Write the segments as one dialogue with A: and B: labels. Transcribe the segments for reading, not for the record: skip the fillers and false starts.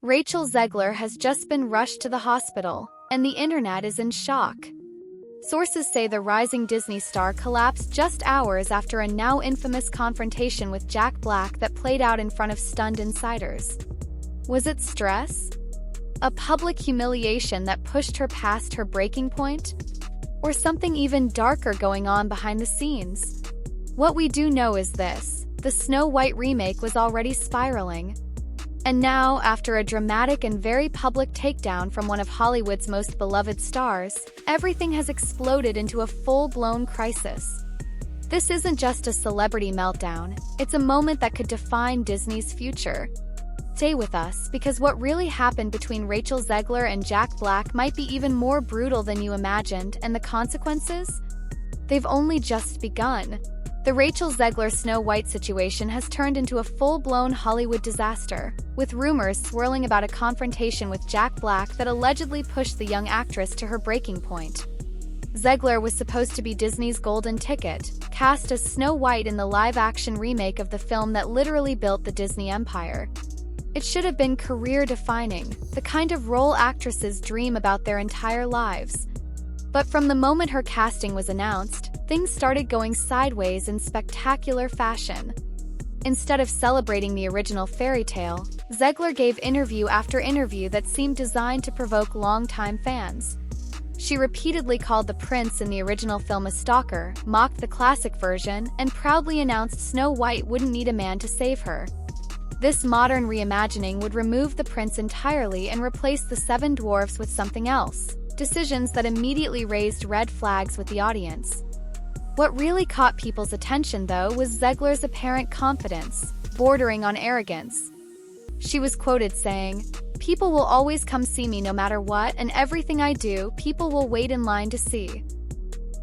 A: Rachel Zegler has just been rushed to the hospital, and the internet is in shock. Sources say the rising Disney star collapsed just hours after a now infamous confrontation with Jack Black that played out in front of stunned insiders. Was it stress? A public humiliation that pushed her past her breaking point? Or something even darker going on behind the scenes? What we do know is this: the Snow White remake was already spiraling. And now, after a dramatic and very public takedown from one of Hollywood's most beloved stars, everything has exploded into a full-blown crisis. This isn't just a celebrity meltdown, it's a moment that could define Disney's future. Stay with us, because what really happened between Rachel Zegler and Jack Black might be even more brutal than you imagined, and the consequences? They've only just begun. The Rachel Zegler Snow White situation has turned into a full-blown Hollywood disaster, with rumors swirling about a confrontation with Jack Black that allegedly pushed the young actress to her breaking point. Zegler was supposed to be Disney's golden ticket, cast as Snow White in the live-action remake of the film that literally built the Disney empire. It should have been career-defining, the kind of role actresses dream about their entire lives. But from the moment her casting was announced, things started going sideways in spectacular fashion. Instead of celebrating the original fairy tale, Zegler gave interview after interview that seemed designed to provoke longtime fans. She repeatedly called the prince in the original film a stalker, mocked the classic version, and proudly announced Snow White wouldn't need a man to save her. This modern reimagining would remove the prince entirely and replace the seven dwarfs with something else. Decisions that immediately raised red flags with the audience. What really caught people's attention, though, was Zegler's apparent confidence, bordering on arrogance. She was quoted saying, "People will always come see me no matter what, and everything I do, people will wait in line to see."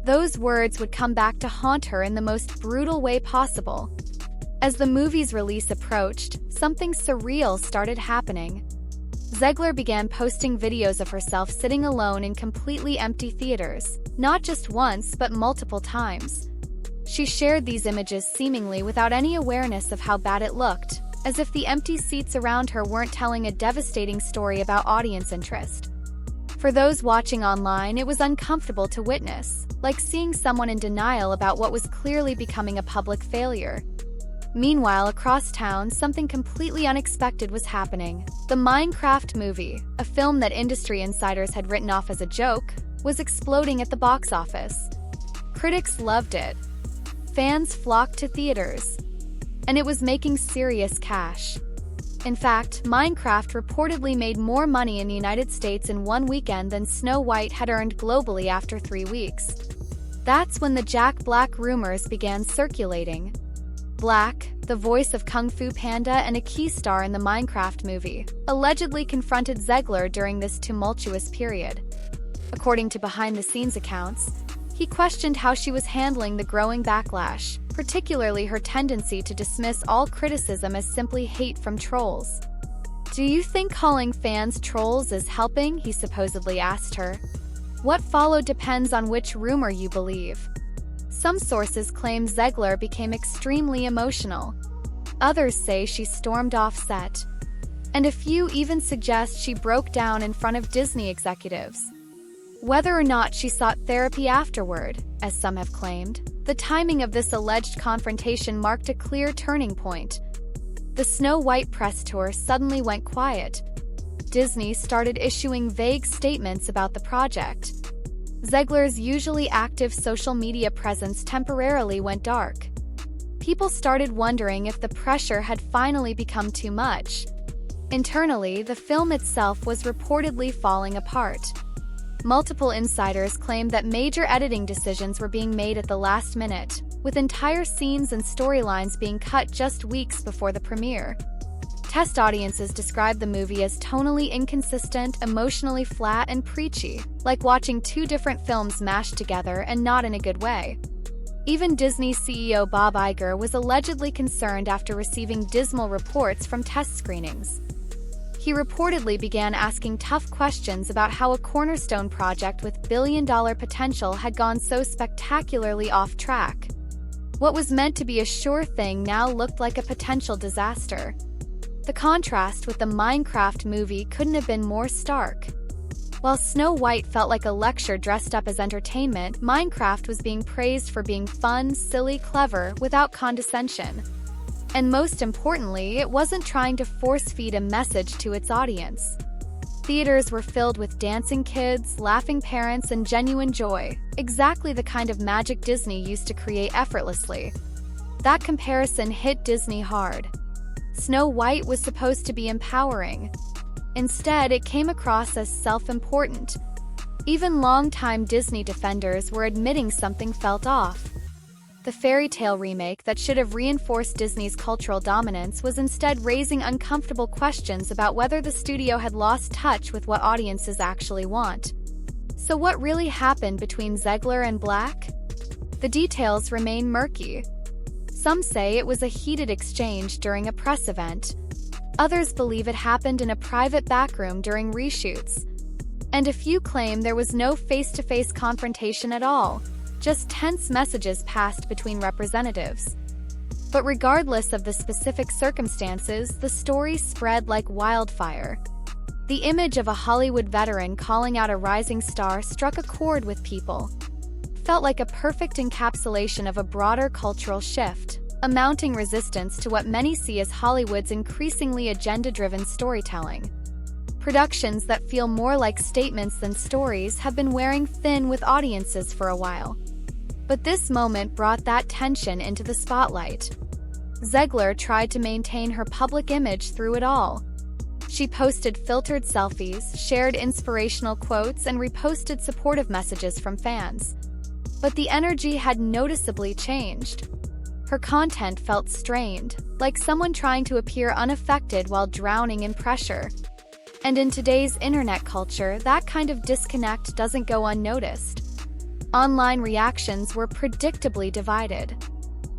A: Those words would come back to haunt her in the most brutal way possible. As the movie's release approached, something surreal started happening. Zegler began posting videos of herself sitting alone in completely empty theaters, not just once but multiple times. She shared these images seemingly without any awareness of how bad it looked, as if the empty seats around her weren't telling a devastating story about audience interest. For those watching online, it was uncomfortable to witness, like seeing someone in denial about what was clearly becoming a public failure. Meanwhile, across town, something completely unexpected was happening. The Minecraft movie, a film that industry insiders had written off as a joke, was exploding at the box office. Critics loved it. Fans flocked to theaters. And it was making serious cash. In fact, Minecraft reportedly made more money in the United States in one weekend than Snow White had earned globally after 3 weeks. That's when the Jack Black rumors began circulating. Black, the voice of Kung Fu Panda and a key star in the Minecraft movie, allegedly confronted Zegler during this tumultuous period. According to behind-the-scenes accounts, he questioned how she was handling the growing backlash, particularly her tendency to dismiss all criticism as simply hate from trolls. "Do you think calling fans trolls is helping?" he supposedly asked her. What followed depends on which rumor you believe. Some sources claim Zegler became extremely emotional. Others say she stormed off set. And a few even suggest she broke down in front of Disney executives. Whether or not she sought therapy afterward, as some have claimed, the timing of this alleged confrontation marked a clear turning point. The Snow White press tour suddenly went quiet. Disney started issuing vague statements about the project. Zegler's usually active social media presence temporarily went dark. People started wondering if the pressure had finally become too much. Internally, the film itself was reportedly falling apart. Multiple insiders claimed that major editing decisions were being made at the last minute, with entire scenes and storylines being cut just weeks before the premiere. Test audiences described the movie as tonally inconsistent, emotionally flat, and preachy, like watching two different films mashed together and not in a good way. Even Disney CEO Bob Iger was allegedly concerned after receiving dismal reports from test screenings. He reportedly began asking tough questions about how a cornerstone project with billion-dollar potential had gone so spectacularly off track. What was meant to be a sure thing now looked like a potential disaster. The contrast with the Minecraft movie couldn't have been more stark. While Snow White felt like a lecture dressed up as entertainment, Minecraft was being praised for being fun, silly, clever, without condescension. And most importantly, it wasn't trying to force-feed a message to its audience. Theaters were filled with dancing kids, laughing parents, and genuine joy, exactly the kind of magic Disney used to create effortlessly. That comparison hit Disney hard. Snow White was supposed to be empowering. Instead, it came across as self-important. Even longtime Disney defenders were admitting something felt off. The fairy tale remake that should have reinforced Disney's cultural dominance was instead raising uncomfortable questions about whether the studio had lost touch with what audiences actually want. So what really happened between Zegler and Black? The details remain murky. Some say it was a heated exchange during a press event. Others believe it happened in a private backroom during reshoots. And a few claim there was no face-to-face confrontation at all, just tense messages passed between representatives. But regardless of the specific circumstances, the story spread like wildfire. The image of a Hollywood veteran calling out a rising star struck a chord with people. Felt like a perfect encapsulation of a broader cultural shift, a mounting resistance to what many see as Hollywood's increasingly agenda-driven storytelling. Productions that feel more like statements than stories have been wearing thin with audiences for a while. But this moment brought that tension into the spotlight. Zegler tried to maintain her public image through it all. She posted filtered selfies, shared inspirational quotes, and reposted supportive messages from fans. But the energy had noticeably changed. Her content felt strained, like someone trying to appear unaffected while drowning in pressure. And in today's internet culture, that kind of disconnect doesn't go unnoticed. Online reactions were predictably divided.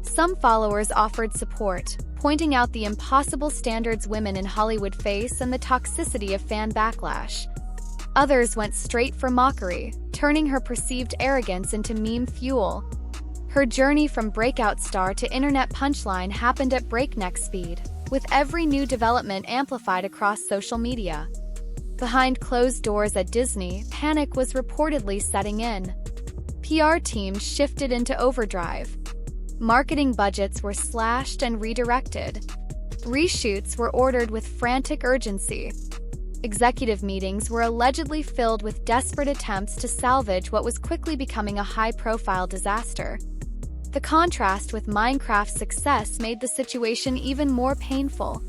A: Some followers offered support, pointing out the impossible standards women in Hollywood face and the toxicity of fan backlash. Others went straight for mockery, turning her perceived arrogance into meme fuel. Her journey from breakout star to internet punchline happened at breakneck speed, with every new development amplified across social media. Behind closed doors at Disney, panic was reportedly setting in. PR teams shifted into overdrive. Marketing budgets were slashed and redirected. Reshoots were ordered with frantic urgency. Executive meetings were allegedly filled with desperate attempts to salvage what was quickly becoming a high-profile disaster. The contrast with Minecraft's success made the situation even more painful.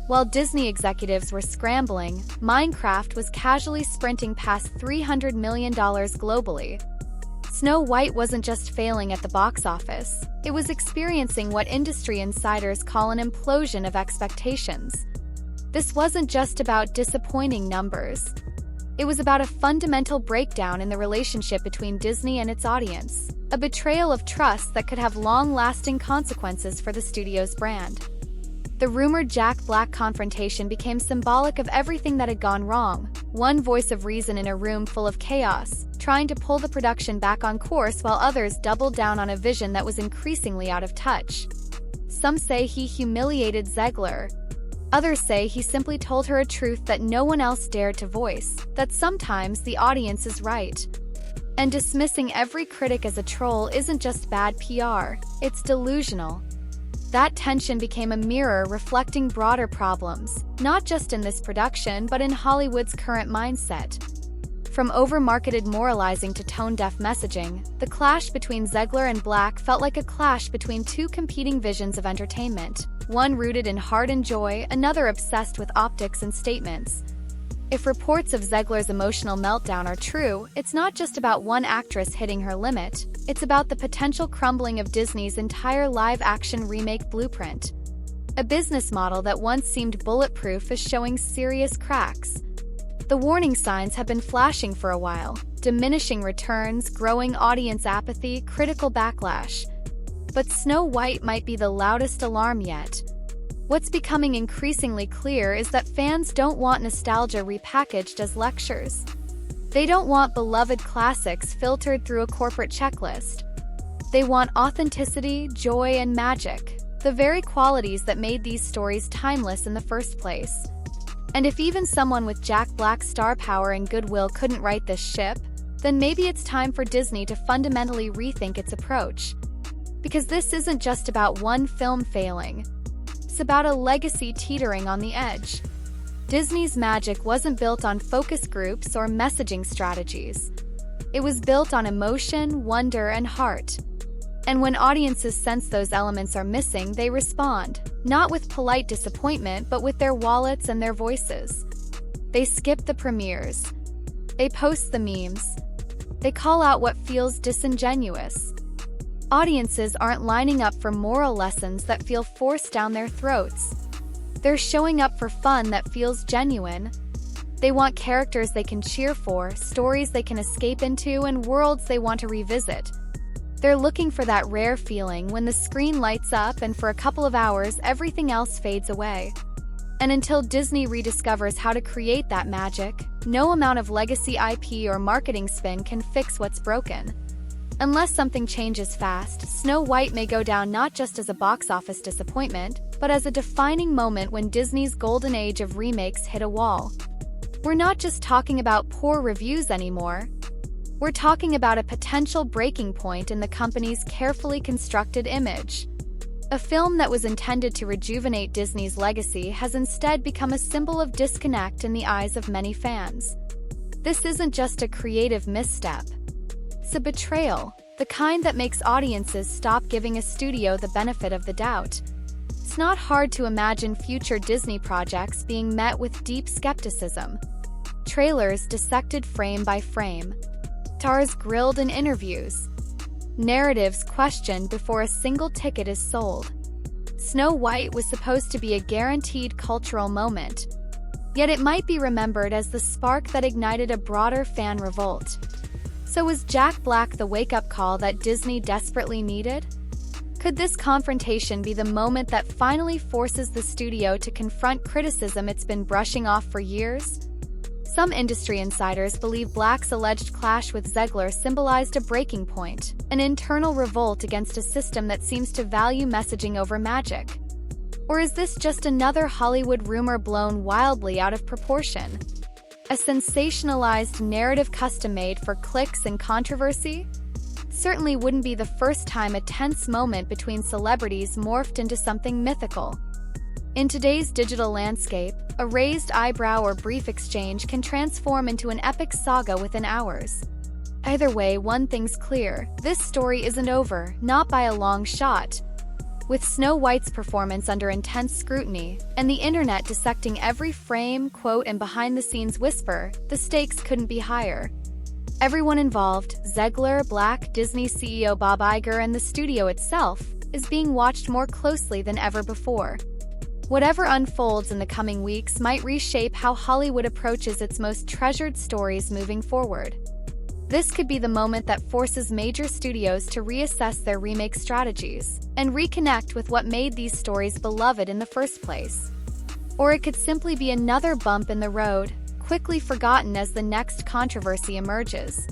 A: While Disney executives were scrambling, Minecraft was casually sprinting past $300 million globally. Snow White wasn't just failing at the box office, it was experiencing what industry insiders call an implosion of expectations. This wasn't just about disappointing numbers. It was about a fundamental breakdown in the relationship between Disney and its audience, a betrayal of trust that could have long-lasting consequences for the studio's brand. The rumored Jack Black confrontation became symbolic of everything that had gone wrong, one voice of reason in a room full of chaos, trying to pull the production back on course while others doubled down on a vision that was increasingly out of touch. Some say he humiliated Zegler. Others say he simply told her a truth that no one else dared to voice, that sometimes the audience is right. And dismissing every critic as a troll isn't just bad PR, it's delusional. That tension became a mirror reflecting broader problems, not just in this production but in Hollywood's current mindset. From over-marketed moralizing to tone-deaf messaging, the clash between Zegler and Black felt like a clash between two competing visions of entertainment, one rooted in heart and joy, another obsessed with optics and statements. If reports of Zegler's emotional meltdown are true, it's not just about one actress hitting her limit, it's about the potential crumbling of Disney's entire live-action remake blueprint. A business model that once seemed bulletproof is showing serious cracks. The warning signs have been flashing for a while: diminishing returns, growing audience apathy, critical backlash. But Snow White might be the loudest alarm yet. What's becoming increasingly clear is that fans don't want nostalgia repackaged as lectures. They don't want beloved classics filtered through a corporate checklist. They want authenticity, joy, and magic, the very qualities that made these stories timeless in the first place. And if even someone with Jack Black's star power and goodwill couldn't right this ship, then maybe it's time for Disney to fundamentally rethink its approach. Because this isn't just about one film failing. It's about a legacy teetering on the edge. Disney's magic wasn't built on focus groups or messaging strategies. It was built on emotion, wonder, and heart. And when audiences sense those elements are missing, they respond, not with polite disappointment, but with their wallets and their voices. They skip the premieres. They post the memes. They call out what feels disingenuous. Audiences aren't lining up for moral lessons that feel forced down their throats. They're showing up for fun that feels genuine. They want characters they can cheer for, stories they can escape into, and worlds they want to revisit. They're looking for that rare feeling when the screen lights up and for a couple of hours everything else fades away. And until Disney rediscovers how to create that magic, no amount of legacy IP or marketing spin can fix what's broken. Unless something changes fast, Snow White may go down not just as a box office disappointment, but as a defining moment when Disney's golden age of remakes hit a wall. We're not just talking about poor reviews anymore. We're talking about a potential breaking point in the company's carefully constructed image. A film that was intended to rejuvenate Disney's legacy has instead become a symbol of disconnect in the eyes of many fans. This isn't just a creative misstep. It's a betrayal, the kind that makes audiences stop giving a studio the benefit of the doubt. It's not hard to imagine future Disney projects being met with deep skepticism. Trailers dissected frame by frame. Stars grilled in interviews. Narratives questioned before a single ticket is sold. Snow White was supposed to be a guaranteed cultural moment, yet it might be remembered as the spark that ignited a broader fan revolt. So was Jack Black the wake-up call that Disney desperately needed? Could this confrontation be the moment that finally forces the studio to confront criticism it's been brushing off for years? Some industry insiders believe Black's alleged clash with Zegler symbolized a breaking point, an internal revolt against a system that seems to value messaging over magic. Or is this just another Hollywood rumor blown wildly out of proportion? A sensationalized narrative custom-made for clicks and controversy? Certainly wouldn't be the first time a tense moment between celebrities morphed into something mythical. In today's digital landscape, a raised eyebrow or brief exchange can transform into an epic saga within hours. Either way, one thing's clear: this story isn't over, not by a long shot. With Snow White's performance under intense scrutiny, and the internet dissecting every frame, quote, and behind-the-scenes whisper, the stakes couldn't be higher. Everyone involved, Zegler, Black, Disney CEO Bob Iger, and the studio itself, is being watched more closely than ever before. Whatever unfolds in the coming weeks might reshape how Hollywood approaches its most treasured stories moving forward. This could be the moment that forces major studios to reassess their remake strategies and reconnect with what made these stories beloved in the first place. Or it could simply be another bump in the road, quickly forgotten as the next controversy emerges.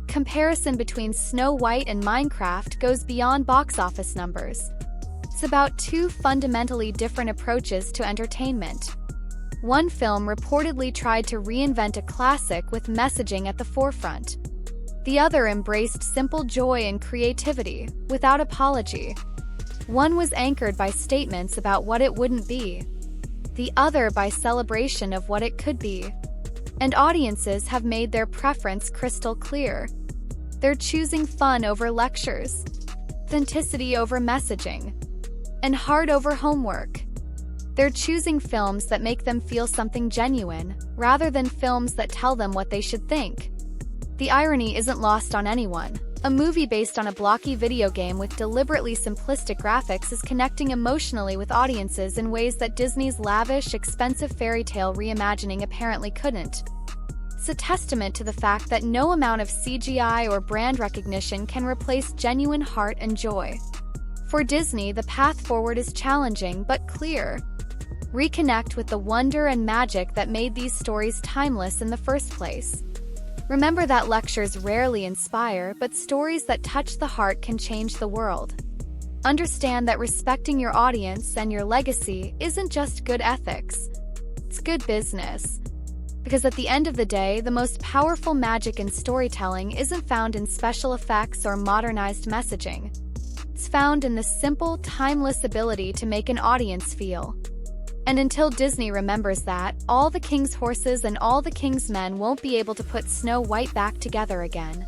A: Comparison between Snow White and Minecraft goes beyond box office numbers. It's about two fundamentally different approaches to entertainment. One film reportedly tried to reinvent a classic with messaging at the forefront. The other embraced simple joy and creativity, without apology. One was anchored by statements about what it wouldn't be. The other by celebration of what it could be. And audiences have made their preference crystal clear. They're choosing fun over lectures, authenticity over messaging, and heart over homework. They're choosing films that make them feel something genuine, rather than films that tell them what they should think. The irony isn't lost on anyone. A movie based on a blocky video game with deliberately simplistic graphics is connecting emotionally with audiences in ways that Disney's lavish, expensive fairy tale reimagining apparently couldn't. It's a testament to the fact that no amount of CGI or brand recognition can replace genuine heart and joy. For Disney, the path forward is challenging but clear. Reconnect with the wonder and magic that made these stories timeless in the first place. Remember that lectures rarely inspire, but stories that touch the heart can change the world. Understand that respecting your audience and your legacy isn't just good ethics, it's good business. Because at the end of the day, the most powerful magic in storytelling isn't found in special effects or modernized messaging. It's found in the simple, timeless ability to make an audience feel. And until Disney remembers that, all the king's horses and all the king's men won't be able to put Snow White back together again.